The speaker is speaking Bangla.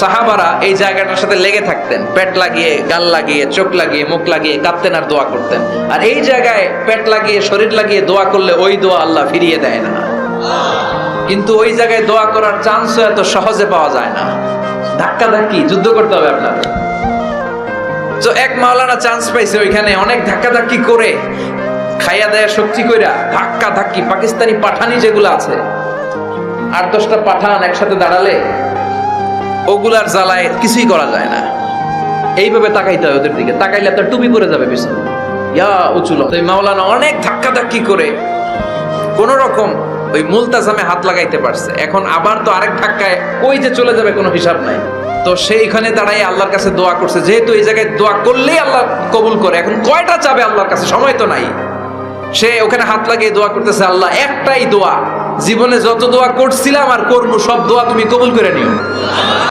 সাহাবারা এই জায়গাটার সাথে লেগে থাকতেন, পেট লাগিয়ে, গাল লাগিয়ে, চোখ লাগিয়ে, মুখ লাগিয়ে কাঁদতেন আর দোয়া করতেন। আর এই জায়গায় পেট লাগিয়ে, শরীর লাগিয়ে দোয়া করলে ওই দোয়া আল্লাহ ফিরিয়ে দেয় না। কিন্তু ওই জায়গায় দোয়া করার চান্সও এত সহজে পাওয়া যায় না, ধাক্কা ধাক্কি যুদ্ধ করতে হবে আপনাদের। তো এক মাওলানা চান্স পাইছে ওইখানে, অনেক ধাক্কা ধাক্কি করে খাইয়া দেয়া শক্তি কইরা ধাক্কা ধাক্কি, পাকিস্তানি পাঠানি যেগুলো আছে 8-10টা পাঠান একসাথে দাঁড়ালে ওগুলার জ্বালায় কিছুই করা যায় না। এইভাবে তাকাইতে হয় ওদের দিকে, তাকাইলে আপনার টুপি পরে যাবে পিছনে, ইয়া উঁচুল। তো মাওলানা অনেক ধাক্কা ধাক্কি করে কোন রকম ওই মুলতাজামে হাত লাগাইতে পারছে। এখন আবার তো আরেক ধাক্কায় ওই যে চলে যাবে, কোনো হিসাব নাই। তো সেইখানে দাঁড়াই আল্লাহর কাছে দোয়া করছে, যেহেতু এই জায়গায় দোয়া করলেই আল্লাহ কবুল করে, এখন কয়টা চাবে আল্লাহর কাছে, সময় তো নাই। সে ওখানে হাত লাগিয়ে দোয়া করতেছে, আল্লাহ একটাই দোয়া, জীবনে যত দোয়া করছিলাম আর করবো সব দোয়া তুমি কবুল করে নিও।